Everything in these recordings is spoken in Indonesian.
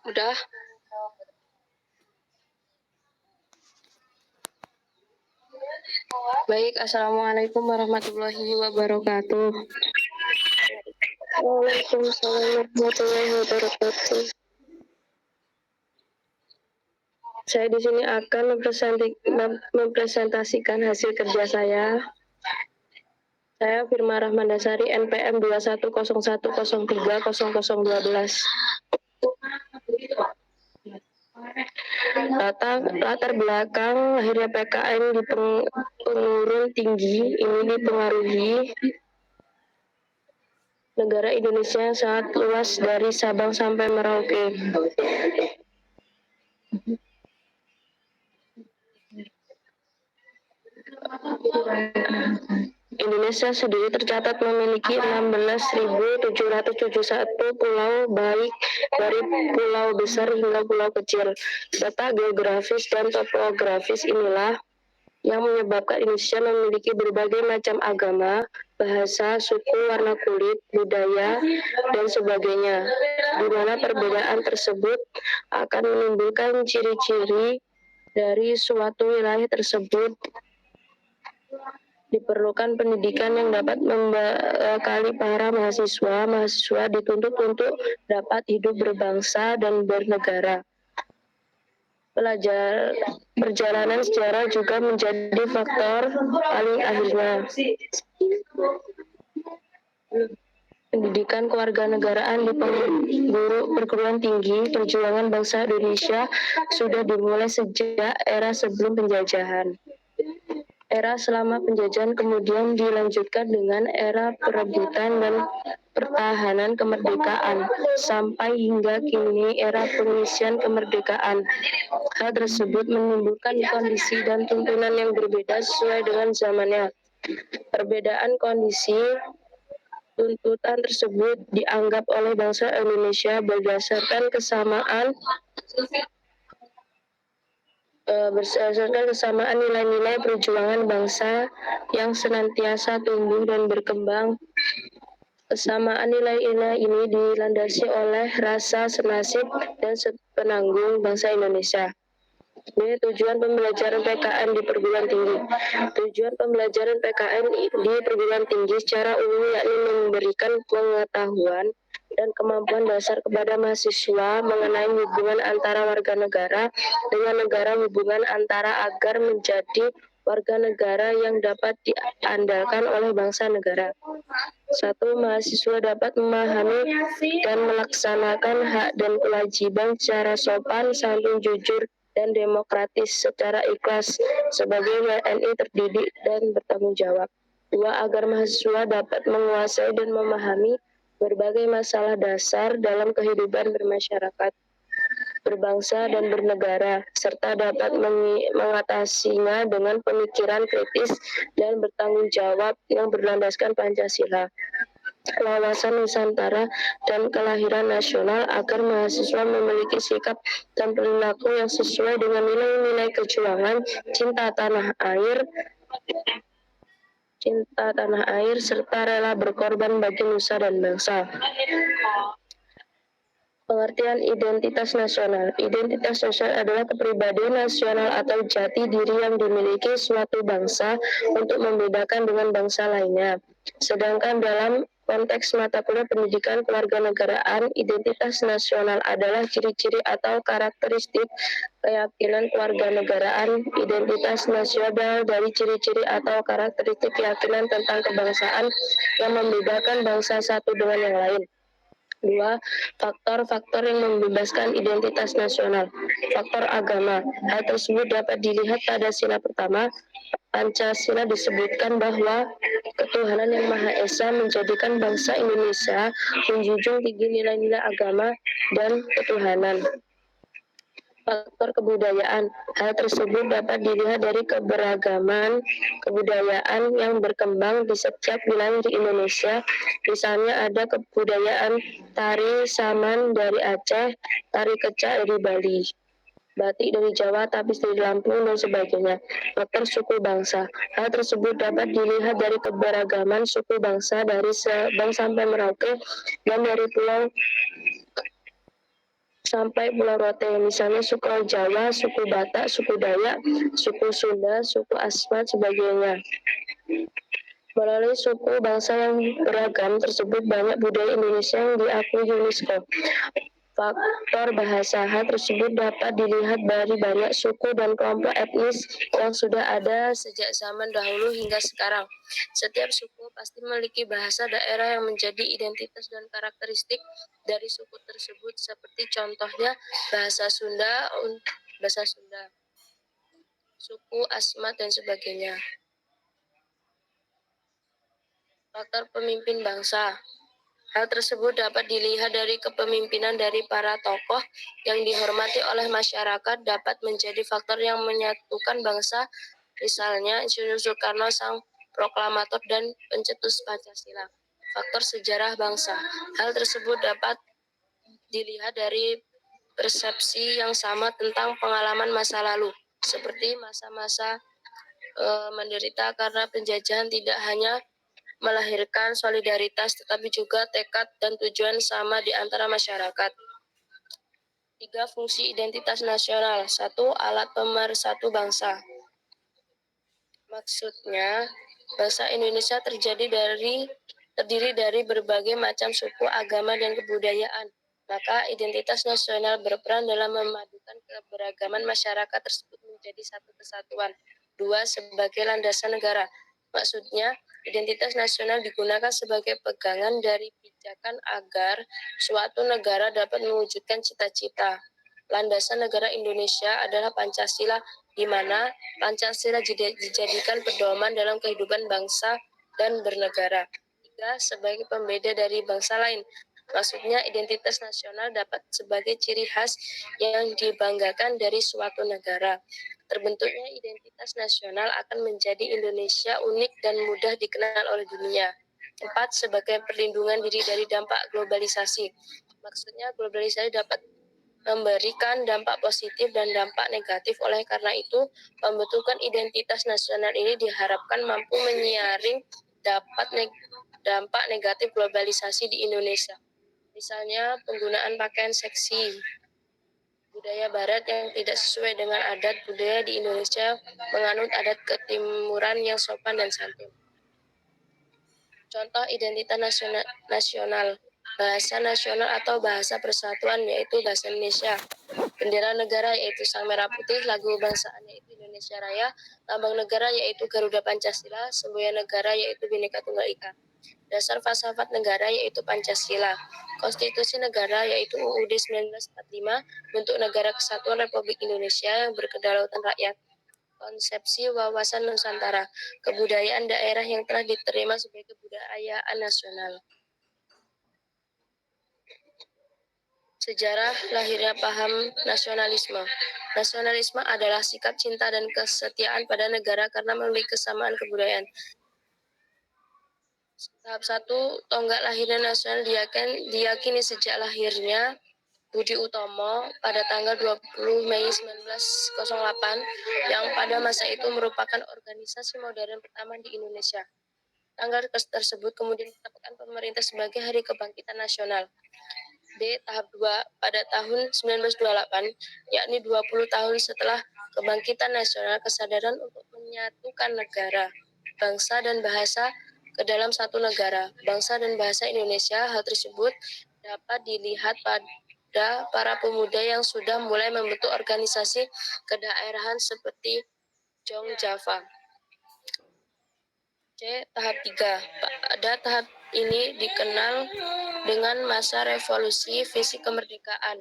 Udah. Baik, Assalamualaikum warahmatullahi wabarakatuh. Waalaikumsalam warahmatullahi wabarakatuh. Saya di sini akan mempresentasikan hasil kerja saya. Saya Firma Rahmandasari, NPM 2101030012. Latar belakang lahirnya PKN di pengurun tinggi ini dipengaruhi negara Indonesia yang sangat luas dari Sabang sampai Merauke. Indonesia sendiri tercatat memiliki 16.771 pulau, baik dari pulau besar hingga pulau kecil. Data geografis dan topografis inilah yang menyebabkan Indonesia memiliki berbagai macam agama, bahasa, suku, warna kulit, budaya, dan sebagainya, di mana perbedaan tersebut akan menimbulkan ciri-ciri dari suatu wilayah tersebut. Diperlukan pendidikan yang dapat membekali para mahasiswa dituntut untuk dapat hidup berbangsa dan bernegara. Perjalanan sejarah juga menjadi faktor paling akhirnya. Pendidikan kewarganegaraan di perguruan tinggi perjuangan bangsa Indonesia sudah dimulai sejak era sebelum penjajahan. Era selama penjajahan kemudian dilanjutkan dengan era perebutan dan pertahanan kemerdekaan sampai hingga kini era pengisian kemerdekaan. Hal tersebut menimbulkan kondisi dan tuntunan yang berbeda sesuai dengan zamannya. Perbedaan kondisi tuntutan tersebut dianggap oleh bangsa Indonesia berdasarkan kesamaan nilai-nilai perjuangan bangsa yang senantiasa tumbuh dan berkembang. Kesamaan nilai-nilai ini dilandasi oleh rasa senasib dan sepenanggung bangsa Indonesia. Ini tujuan pembelajaran PKN di perguruan tinggi. Tujuan pembelajaran PKN di perguruan tinggi secara umum yakni memberikan pengetahuan dan kemampuan dasar kepada mahasiswa mengenai hubungan antara warga negara dengan negara, hubungan antara agar menjadi warga negara yang dapat diandalkan oleh bangsa negara. 1. Mahasiswa dapat memahami dan melaksanakan hak dan kewajiban secara sopan, santun, jujur, dan demokratis secara ikhlas sebagai WNI terdidik dan bertanggung jawab. 2. Agar mahasiswa dapat menguasai dan memahami berbagai masalah dasar dalam kehidupan bermasyarakat, berbangsa, dan bernegara, serta dapat mengatasinya dengan pemikiran kritis dan bertanggung jawab yang berlandaskan Pancasila, wawasan Nusantara, dan kelahiran nasional, agar mahasiswa memiliki sikap dan perilaku yang sesuai dengan nilai-nilai kejuangan, cinta tanah air, serta rela berkorban bagi nusa dan bangsa. Pengertian identitas nasional. Identitas nasional adalah kepribadian nasional atau jati diri yang dimiliki suatu bangsa untuk membedakan dengan bangsa lainnya. Sedangkan dalam konteks mata kuliah pendidikan kewarganegaraan, identitas nasional adalah ciri-ciri atau karakteristik keyakinan kewarganegaraan. Identitas nasional dari ciri-ciri atau karakteristik keyakinan tentang kebangsaan yang membedakan bangsa satu dengan yang lain. 2. Faktor-faktor yang membebaskan identitas nasional. Faktor agama. Hal tersebut dapat dilihat pada sila pertama. Pancasila disebutkan bahwa ketuhanan yang Maha Esa menjadikan bangsa Indonesia menjunjung tinggi nilai-nilai agama dan ketuhanan. Faktor kebudayaan. Hal tersebut dapat dilihat dari keberagaman kebudayaan yang berkembang di setiap wilayah di Indonesia. Misalnya ada kebudayaan tari saman dari Aceh, tari kecak dari Bali, batik dari Jawa, tapis dari Lampung, dan sebagainya. Faktor suku bangsa. Hal tersebut dapat dilihat dari keberagaman suku bangsa dari Sabang sampai Merauke dan dari pulau sampai Pulau Rote, misalnya suku Jawa, suku Batak, suku Dayak, suku Sunda, suku Asmat, sebagainya. Melalui suku bangsa yang beragam tersebut, banyak budaya Indonesia yang diakui UNESCO. Faktor bahasa. Hal tersebut dapat dilihat dari banyak suku dan kelompok etnis yang sudah ada sejak zaman dahulu hingga sekarang. Setiap suku pasti memiliki bahasa daerah yang menjadi identitas dan karakteristik dari suku tersebut, seperti contohnya bahasa Sunda, suku Asmat, dan sebagainya. Faktor pemimpin bangsa. Hal tersebut dapat dilihat dari kepemimpinan dari para tokoh yang dihormati oleh masyarakat, dapat menjadi faktor yang menyatukan bangsa, misalnya Insinyur Soekarno, sang proklamator dan pencetus Pancasila. Faktor sejarah bangsa. Hal tersebut dapat dilihat dari persepsi yang sama tentang pengalaman masa lalu, seperti masa-masa menderita karena penjajahan tidak hanya melahirkan solidaritas, tetapi juga tekad dan tujuan sama di antara masyarakat. 3. Fungsi identitas nasional. 1. Alat pemersatu bangsa. Maksudnya, bangsa Indonesia terdiri dari berbagai macam suku, agama, dan kebudayaan. Maka identitas nasional berperan dalam memadukan keberagaman masyarakat tersebut menjadi satu kesatuan. 2. Sebagai landasan negara. Maksudnya, identitas nasional digunakan sebagai pegangan dari pijakan agar suatu negara dapat mewujudkan cita-cita. Landasan negara Indonesia adalah Pancasila, di mana Pancasila dijadikan pedoman dalam kehidupan bangsa dan bernegara. 3. Sebagai pembeda dari bangsa lain. Maksudnya, identitas nasional dapat sebagai ciri khas yang dibanggakan dari suatu negara. Terbentuknya identitas nasional akan menjadi Indonesia unik dan mudah dikenal oleh dunia. 4. Sebagai perlindungan diri dari dampak globalisasi. Maksudnya, globalisasi dapat memberikan dampak positif dan dampak negatif. Oleh karena itu, pembentukan identitas nasional ini diharapkan mampu menyaring dampak negatif globalisasi di Indonesia. Misalnya, penggunaan pakaian seksi, budaya barat yang tidak sesuai dengan adat budaya di Indonesia, menganut adat ketimuran yang sopan dan santun. Contoh identitas nasional. Bahasa nasional atau bahasa persatuan yaitu bahasa Indonesia. Bendera negara yaitu Sang Merah Putih, lagu kebangsaan yaitu Indonesia Raya, lambang negara yaitu Garuda Pancasila, semboyan negara yaitu Bhinneka Tunggal Ika. Dasar falsafat negara yaitu Pancasila. Konstitusi negara yaitu UUD 1945, bentuk negara kesatuan Republik Indonesia yang berkedaulatan rakyat. Konsepsi wawasan Nusantara, kebudayaan daerah yang telah diterima sebagai kebudayaan nasional. Sejarah lahirnya paham nasionalisme. Nasionalisme adalah sikap cinta dan kesetiaan pada negara karena memiliki kesamaan kebudayaan. Tahap 1, tonggak lahirnya nasional diyakini sejak lahirnya Budi Utomo pada tanggal 20 Mei 1908 yang pada masa itu merupakan organisasi modern pertama di Indonesia. Tanggal tersebut kemudian ditetapkan pemerintah sebagai Hari Kebangkitan Nasional. B. Tahap 2 pada tahun 1928, yakni 20 tahun setelah kebangkitan nasional, kesadaran untuk menyatukan negara, bangsa, dan bahasa ke dalam satu negara, bangsa dan bahasa Indonesia. Hal tersebut dapat dilihat pada para pemuda yang sudah mulai membentuk organisasi kedaerahan seperti Jong Java. C. Tahap 3. Pada tahap ini dikenal dengan masa revolusi visi kemerdekaan.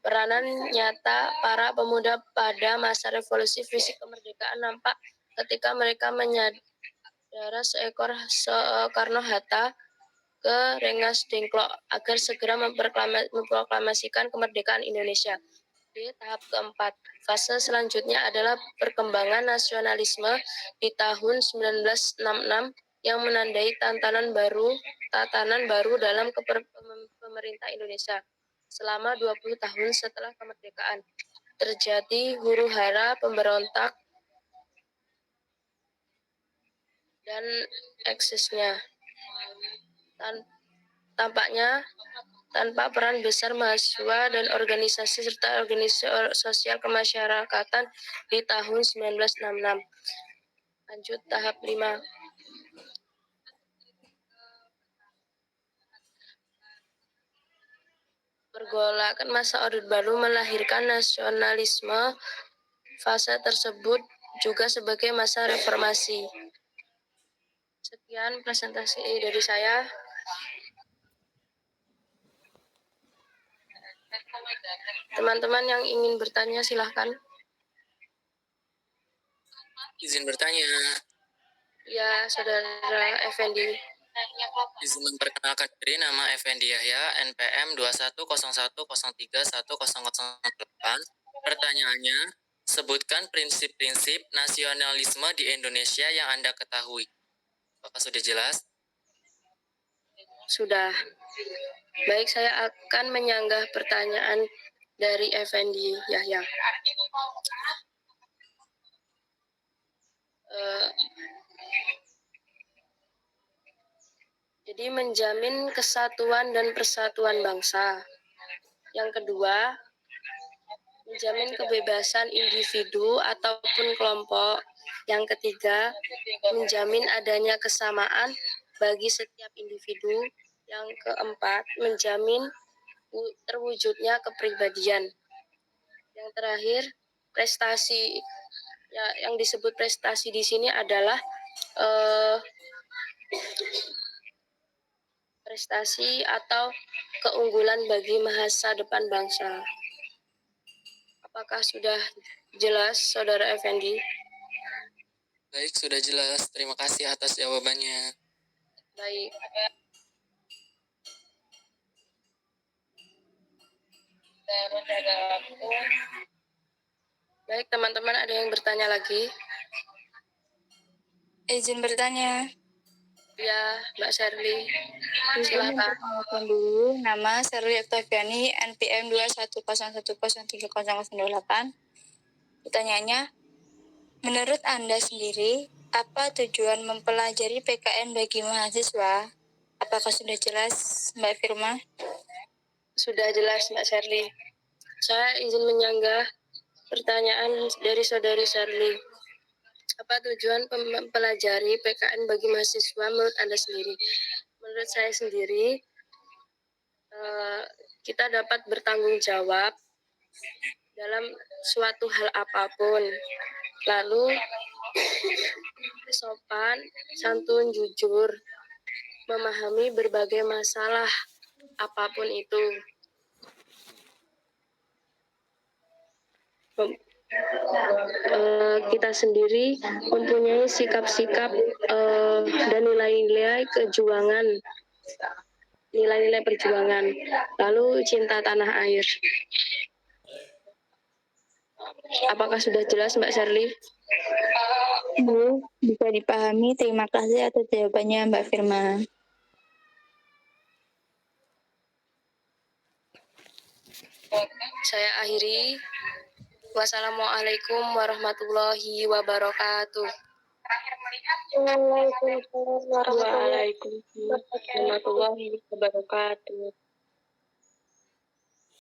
Peranan nyata para pemuda pada masa revolusi visi kemerdekaan nampak ketika mereka menyandera seekor Soekarno-Hatta ke Rengas Dengklok agar segera memproklamasikan kemerdekaan Indonesia. D. Tahap keempat. Fase selanjutnya adalah perkembangan nasionalisme di tahun 1966 yang menandai tatanan baru dalam pemerintah Indonesia. Selama 20 tahun setelah kemerdekaan, terjadi huru-hara, pemberontak, dan eksisnya. Tampaknya tanpa peran besar mahasiswa dan organisasi serta organisasi sosial kemasyarakatan di tahun 1966. Lanjut tahap 5. Pergolakan masa Orde Baru melahirkan nasionalisme. Fase tersebut juga sebagai masa reformasi. Sekian presentasi dari saya. Teman-teman yang ingin bertanya silahkan. Izin bertanya. Ya, Saudara Effendi. Izin memperkenalkan diri, nama Effendi Yahya, NPM 2101031008. Pertanyaannya, sebutkan prinsip-prinsip nasionalisme di Indonesia yang Anda ketahui. Apakah sudah jelas? Sudah. Baik, saya akan menyanggah pertanyaan dari Effendi Yahya. Jadi menjamin kesatuan dan persatuan bangsa. Yang kedua, menjamin kebebasan individu ataupun kelompok. Yang ketiga, menjamin adanya kesamaan bagi setiap individu. Yang keempat, menjamin terwujudnya kepribadian. Yang terakhir, prestasi. Ya, yang disebut prestasi di sini adalah prestasi atau keunggulan bagi masa depan bangsa. Apakah sudah jelas, Saudara Effendi? Baik, sudah jelas. Terima kasih atas jawabannya. Baik. Baik, teman-teman, ada yang bertanya lagi? Izin bertanya. Ya, Mbak Sherly. Izin Silakan. memperkenalkan dulu, nama Sherly Oktaviani, NPM 21011008. Pertanyaannya, menurut Anda sendiri, apa tujuan mempelajari PKN bagi mahasiswa? Apakah sudah jelas, Mbak Firma? Sudah jelas, Mbak Sherly. Saya izin menyanggah pertanyaan dari Saudari Sherly. Apa tujuan mempelajari PKN bagi mahasiswa menurut Anda sendiri? Menurut saya sendiri, kita dapat bertanggung jawab dalam suatu hal apapun. Lalu sopan, santun, jujur, memahami berbagai masalah apapun itu. Kita sendiri mempunyai sikap-sikap dan nilai-nilai kejuangan, nilai-nilai perjuangan, lalu cinta tanah air. Apakah sudah jelas, Mbak Sherly? Bu, bisa dipahami. Terima kasih atas jawabannya, Mbak Firma. Saya akhiri. Wassalamualaikum warahmatullahi wabarakatuh. Waalaikumsalam warahmatullahi wabarakatuh.